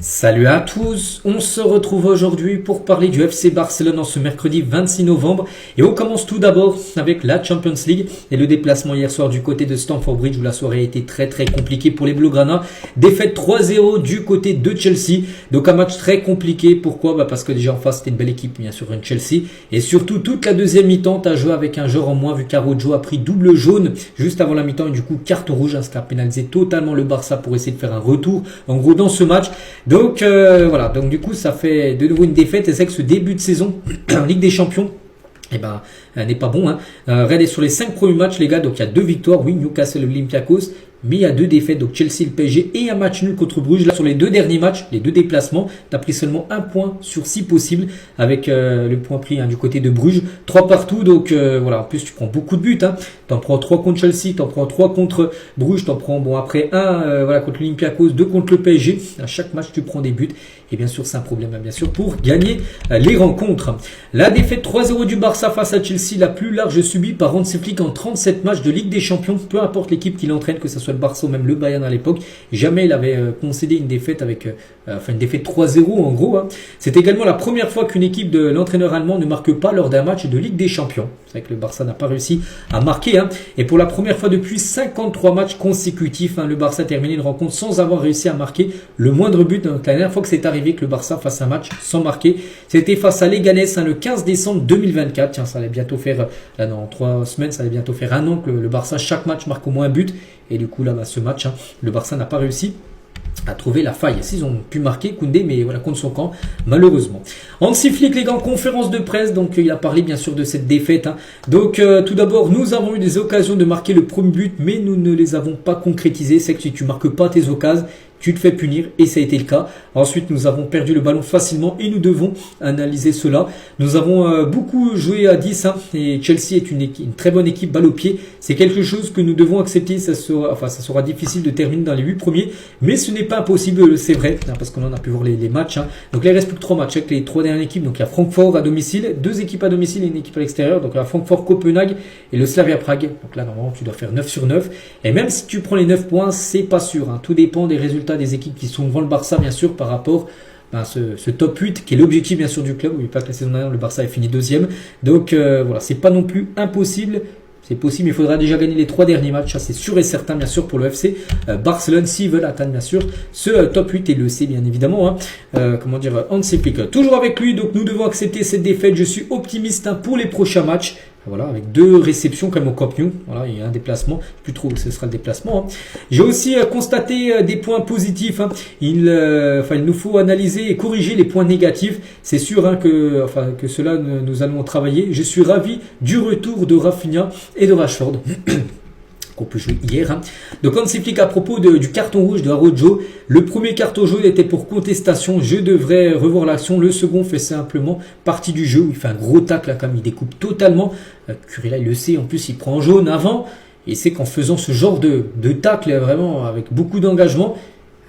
Salut à tous, on se retrouve aujourd'hui pour parler du FC Barcelone en ce mercredi 26 novembre et on commence tout d'abord avec la Champions League et le déplacement hier soir du côté de Stamford Bridge où la soirée a été très compliquée pour les Blaugrana. Défaite 3-0 du côté de Chelsea, donc un match très compliqué. Pourquoi ? Parce que déjà en face c'était une belle équipe, bien sûr une Chelsea, et surtout toute la deuxième mi-temps t'as joué avec un joueur en moins vu qu'Araujo a pris double jaune juste avant la mi-temps et du coup carte rouge, ce qui a pénalisé totalement le Barça pour essayer de faire un retour en gros dans ce match. Donc voilà, donc du coup ça fait de nouveau une défaite et c'est que ce début de saison en Ligue des Champions n'est pas bon. Regardez sur les 5 premiers matchs les gars, donc il y a 2 victoires, oui, Newcastle et Olympiakos, mais il y a 2 défaites, donc Chelsea et le PSG et un match nul contre Bruges. Là sur les 2 derniers matchs, les 2 déplacements, tu as pris seulement 1 point sur 6 possibles avec le point pris du côté de Bruges, 3 partout, donc voilà, en plus tu prends beaucoup de buts, t'en prends 3 contre Chelsea, t'en prends 3 contre Bruges, t'en prends après 1 contre l'Olympiakos, 2 contre le PSG. À chaque match tu prends des buts et bien sûr c'est un problème bien sûr pour gagner les rencontres. La défaite 3-0 du Barça face à Chelsea, la plus large subie par Hansi Flick en 37 matchs de Ligue des Champions, peu importe l'équipe qui l'entraîne, que ce soit le Barça ou même le Bayern à l'époque, jamais il avait concédé une défaite avec une défaite 3-0 en gros. C'est également la première fois qu'une équipe de l'entraîneur allemand ne marque pas lors d'un match de Ligue des Champions. C'est vrai que le Barça n'a pas réussi à marquer et pour la première fois depuis 53 matchs consécutifs, le Barça a terminé une rencontre sans avoir réussi à marquer le moindre but. Donc la dernière fois que c'est arrivé que le Barça fasse un match sans marquer, c'était face à Leganés le 15 décembre 2024. Tiens, ça allait bientôt faire dans 3 semaines, ça allait bientôt faire un an que le Barça chaque match marque au moins un but. Et du coup là, ce match, le Barça n'a pas réussi à trouver la faille. S'ils ont pu marquer Koundé, mais voilà, contre son camp, malheureusement. Hansi Flick, les gars, en conférence de presse, donc il a parlé bien sûr de cette défaite. Donc tout d'abord, nous avons eu des occasions de marquer le premier but, mais nous ne les avons pas concrétisées. C'est que si tu marques pas tes occasions, tu te fais punir et ça a été le cas. Ensuite, nous avons perdu le ballon facilement et nous devons analyser cela. Nous avons beaucoup joué à 10 et Chelsea est une très bonne équipe balle au pied. C'est quelque chose que nous devons accepter. Ça sera difficile de terminer dans les 8 premiers, mais ce n'est pas impossible, c'est vrai, parce qu'on en a pu voir les matchs. Donc là, il reste plus que 3 matchs avec les 3 dernières équipes. Donc il y a Francfort à domicile, 2 équipes à domicile et une équipe à l'extérieur. Donc il y a Francfort, Copenhague et le Slavia Prague. Donc là, normalement, tu dois faire 9 sur 9. Et même si tu prends les 9 points, c'est pas sûr. Tout dépend des résultats des équipes qui sont devant le Barça bien sûr par rapport à ce top 8 qui est l'objectif bien sûr du club. N'oubliez pas que la saison dernière le Barça a fini 2e, donc voilà, c'est pas non plus impossible. C'est possible, il faudra déjà gagner les 3 derniers matchs, ça c'est sûr et certain bien sûr pour le FC Barcelone s'ils veulent atteindre bien sûr ce top 8 et le C bien évidemment. Hansi Flick. Toujours avec lui, donc nous devons accepter cette défaite. Je suis optimiste pour les prochains matchs. Voilà, avec 2 réceptions comme au Camp Nou. Voilà, il y a un déplacement. Plus trop, ce sera le déplacement. J'ai aussi constaté des points positifs. Il nous faut analyser et corriger les points négatifs. C'est sûr que cela nous allons travailler. Je suis ravi du retour de Rafinha et de Rashford. Qu'on peut jouer hier. Donc Hansi Flick à propos du carton rouge de Araujo. Le premier carton jaune était pour contestation. Je devrais revoir l'action. Le second fait simplement partie du jeu où il fait un gros tacle comme il découpe totalement. Curé là il le sait. En plus il prend jaune avant. Et c'est qu'en faisant ce genre de tacle vraiment avec beaucoup d'engagement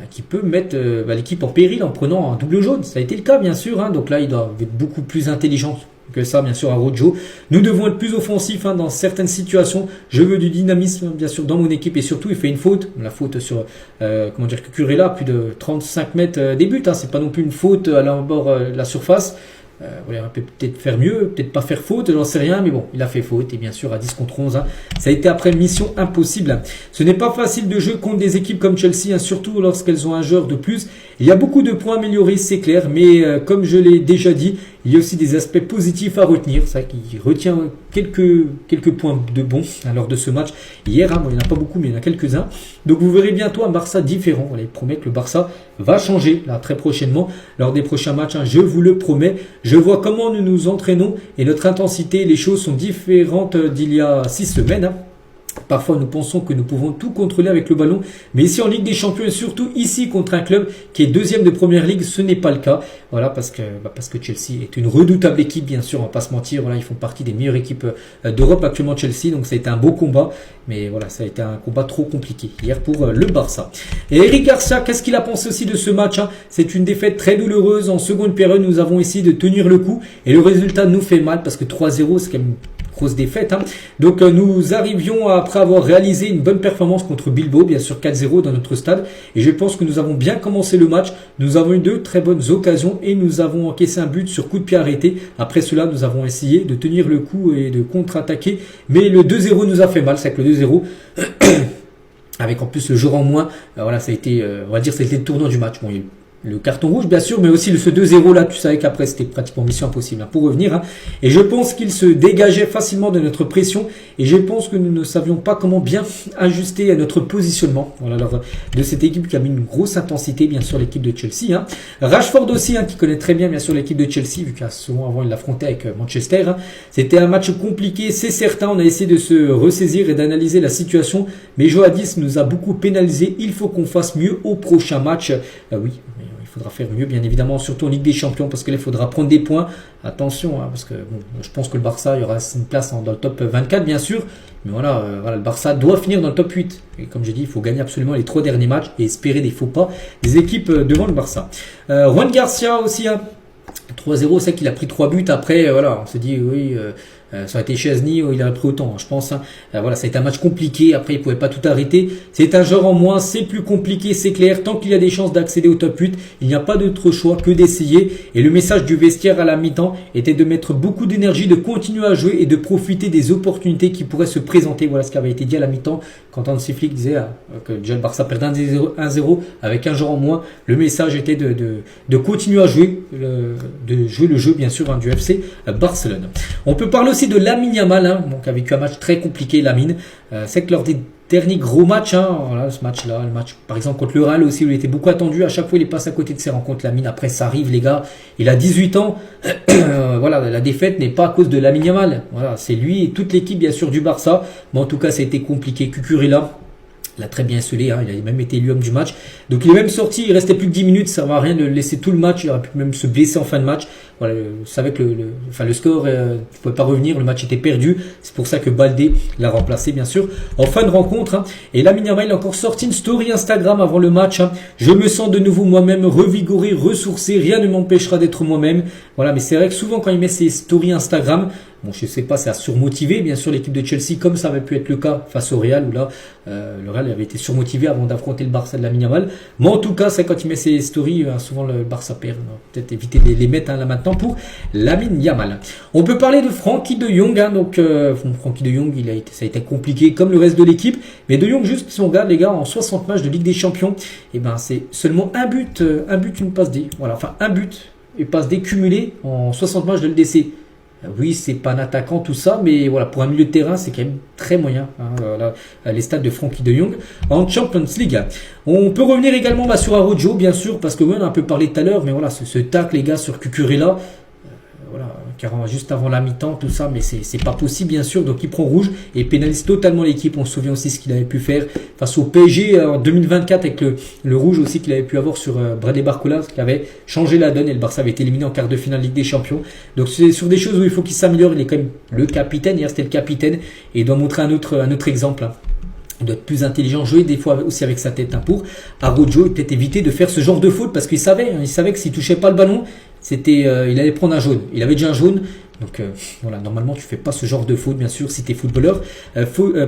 qui peut mettre l'équipe en péril en prenant un double jaune. Ça a été le cas bien sûr. Donc là il doit être beaucoup plus intelligent que ça bien sûr à Araujo. Nous devons être plus offensifs dans certaines situations. Je veux du dynamisme bien sûr dans mon équipe et surtout il fait une faute. La faute sur Cucurella, plus de 35 mètres des buts. C'est pas non plus une faute à l'embord de la surface. On peut peut-être faire mieux, peut-être pas faire faute, j'en sais rien, mais bon, il a fait faute et bien sûr à 10 contre 11, ça a été après mission impossible. Ce n'est pas facile de jouer contre des équipes comme Chelsea, surtout lorsqu'elles ont un joueur de plus. Il y a beaucoup de points à améliorer, c'est clair, mais comme je l'ai déjà dit, il y a aussi des aspects positifs à retenir. C'est vrai qu'il retient quelques points de bons lors de ce match. Hier, il n'y en a pas beaucoup, mais il y en a quelques-uns. Donc vous verrez bientôt un Barça différent. Voilà, il promet que le Barça va changer là, très prochainement lors des prochains matchs. Je vous le promets. Je vois comment nous nous entraînons et notre intensité. Les choses sont différentes d'il y a 6 semaines. Parfois, nous pensons que nous pouvons tout contrôler avec le ballon. Mais ici, en Ligue des Champions et surtout ici contre un club qui est 2e de Première Ligue, ce n'est pas le cas. Voilà, parce que Chelsea est une redoutable équipe, bien sûr, on va pas se mentir. Voilà, ils font partie des meilleures équipes d'Europe actuellement, Chelsea. Donc, ça a été un beau combat. Mais voilà, ça a été un combat trop compliqué hier pour le Barça. Et Eric Garcia, qu'est-ce qu'il a pensé aussi de ce match ? C'est une défaite très douloureuse. En seconde période, nous avons essayé de tenir le coup. Et le résultat nous fait mal parce que 3-0, c'est quand même grosse défaite. Donc nous arrivions après avoir réalisé une bonne performance contre Bilbao, bien sûr 4-0 dans notre stade. Et je pense que nous avons bien commencé le match. Nous avons eu de très bonnes occasions et nous avons encaissé un but sur coup de pied arrêté. Après cela, nous avons essayé de tenir le coup et de contre-attaquer. Mais le 2-0 nous a fait mal, c'est que le 2-0... avec en plus le jour en moins, voilà, ça a été, on va dire, c'était le tournant du match. Bon, il y a eu le carton rouge, bien sûr, mais aussi ce 2-0 là, tu savais qu'après c'était pratiquement mission impossible pour revenir. Et je pense qu'il se dégageait facilement de notre pression. Et je pense que nous ne savions pas comment bien ajuster notre positionnement. Voilà, alors, de cette équipe qui a mis une grosse intensité, bien sûr, l'équipe de Chelsea. Rashford aussi, qui connaît très bien, bien sûr, l'équipe de Chelsea, vu qu'à souvent avant il l'affrontait avec Manchester. C'était un match compliqué, c'est certain. On a essayé de se ressaisir et d'analyser la situation, mais Joadis nous a beaucoup pénalisé. Il faut qu'on fasse mieux au prochain match. Oui. Il faudra faire mieux, bien évidemment, surtout en Ligue des Champions, parce que là, il faudra prendre des points. Attention, parce que bon, je pense que le Barça, il y aura une place dans le top 24, bien sûr. Mais voilà, le Barça doit finir dans le top 8. Et comme j'ai dit, il faut gagner absolument les 3 derniers matchs et espérer des faux pas des équipes devant le Barça. Juan Garcia aussi, 3-0, c'est qu'il a pris 3 buts. Après, voilà, on se dit, oui... ça a été Chesney, il a pris autant, je pense. Voilà, ça a été un match compliqué. Après, il pouvait pas tout arrêter. C'est un joueur en moins, c'est plus compliqué, c'est clair. Tant qu'il y a des chances d'accéder au top 8, il n'y a pas d'autre choix que d'essayer. Et le message du vestiaire à la mi-temps était de mettre beaucoup d'énergie, de continuer à jouer et de profiter des opportunités qui pourraient se présenter. Voilà ce qui avait été dit à la mi-temps quand Hansi Flick disait que déjà le Barça perdait 1-0 avec un joueur en moins. Le message était de continuer à jouer, de jouer le jeu, bien sûr, du FC Barcelone. On peut parler aussi de Lamine Yamal, donc a vécu un match très compliqué, Lamine. C'est que lors des derniers gros matchs, voilà, ce match-là, le match par exemple contre le Real aussi, où il était beaucoup attendu. À chaque fois, il passe à côté de ses rencontres, Lamine. Après, ça arrive, les gars. Il a 18 ans. Voilà, la défaite n'est pas à cause de Lamine Yamal. Voilà, c'est lui et toute l'équipe, bien sûr, du Barça. Mais en tout cas, ça a été compliqué. Cucurella, il a très bien scellé, il a même été élu homme du match. Donc il est même sorti, il restait plus que 10 minutes, ça ne va rien de le laisser tout le match, il aurait pu même se blesser en fin de match. Voilà, vous savez que le score ne pouvait pas revenir, le match était perdu. C'est pour ça que Baldé l'a remplacé, bien sûr, en fin de rencontre. Et Lamine Yamal a encore sorti une story Instagram avant le match. Je me sens de nouveau moi-même, revigoré, ressourcé, rien ne m'empêchera d'être moi-même. Voilà, mais c'est vrai que souvent quand il met ses stories Instagram, bon, je sais pas, ça a surmotivé, bien sûr, l'équipe de Chelsea, comme ça avait pu être le cas face au Real, où là, le Real avait été surmotivé avant d'affronter le Barça de Lamine Yamal. Mais en tout cas, c'est quand il met ses stories, souvent le Barça perd. Peut-être éviter de les mettre là maintenant pour Lamine Yamal. On peut parler de Frenkie de Jong, donc Frenkie de Jong, ça a été compliqué comme le reste de l'équipe. Mais de Jong, juste si on regarde les gars, en 60 matchs de Ligue des Champions, et ben c'est seulement un but, une passe D. Voilà, enfin un but et passe D cumulé en 60 matchs de LDC. Oui, c'est pas un attaquant tout ça, mais voilà, pour un milieu de terrain, c'est quand même très moyen. Voilà, les stats de Frenkie de Jong en Champions League. On peut revenir également sur Araujo, bien sûr, parce que oui, on a un peu parlé tout à l'heure, mais voilà, ce tacle, les gars, sur Cucurella, voilà, juste avant la mi-temps, tout ça, mais c'est pas possible, bien sûr. Donc il prend rouge et pénalise totalement l'équipe. On se souvient aussi ce qu'il avait pu faire face au PSG en 2024 avec le rouge aussi qu'il avait pu avoir sur Bradley Barcola, qui avait changé la donne et le Barça avait été éliminé en quart de finale Ligue des Champions. Donc c'est sur des choses où il faut qu'il s'améliore. Il est quand même le capitaine, hier c'était le capitaine et il doit montrer un autre exemple. Il doit être plus intelligent, jouer des fois aussi avec sa tête pour Araujo et peut-être éviter de faire ce genre de faute parce qu'il savait que s'il touchait pas le ballon, il allait prendre un jaune. Il avait déjà un jaune. Donc voilà, normalement tu fais pas ce genre de faute, bien sûr, si tu es footballeur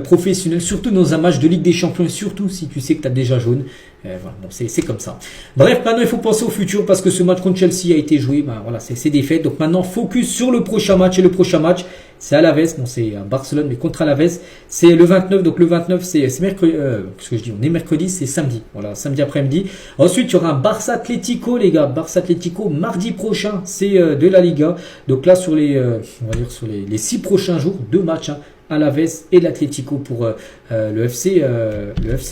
professionnel, surtout dans un match de Ligue des Champions, et surtout si tu sais que tu as déjà jaune. Voilà, bon, c'est comme ça. Bref, maintenant il faut penser au futur parce que ce match contre Chelsea a été joué, voilà, c'est défaite. Donc maintenant focus sur le prochain match, et le prochain match c'est Alaves, bon c'est à Barcelone mais contre Alaves, c'est le 29. Donc le 29 c'est mercredi, qu'est-ce que je dis, on est mercredi, c'est samedi. Voilà, samedi après-midi. Ensuite il y aura un Barça Atlético, les gars, Barça Atlético mardi prochain, c'est de la Liga. Donc là sur les on va dire sur les 6 prochains jours, 2 matchs, Alaves et l'Atlético pour le FC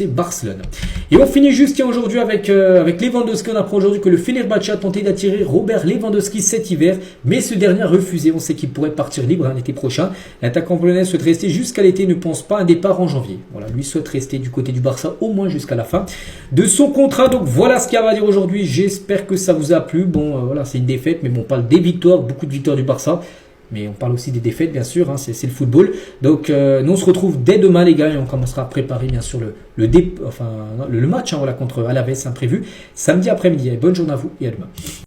Barcelone. Et on finit juste aujourd'hui avec Lewandowski. On apprend aujourd'hui que le Fenerbahçe a tenté d'attirer Robert Lewandowski cet hiver, mais ce dernier a refusé. On sait qu'il pourrait partir libre l'été prochain. L'attaquant polonais souhaite rester jusqu'à l'été, ne pense pas à un départ en janvier. Voilà, lui souhaite rester du côté du Barça au moins jusqu'à la fin de son contrat. Donc voilà ce qu'il y a à dire aujourd'hui. J'espère que ça vous a plu. Bon, voilà, c'est une défaite, mais bon, on parle des victoires, beaucoup de victoires du Barça. Mais on parle aussi des défaites, bien sûr, c'est le football. Donc, nous, on se retrouve dès demain, les gars, et on commencera à préparer, bien sûr, le match voilà, contre Alaves imprévu, samedi après-midi. Bonne journée à vous et à demain.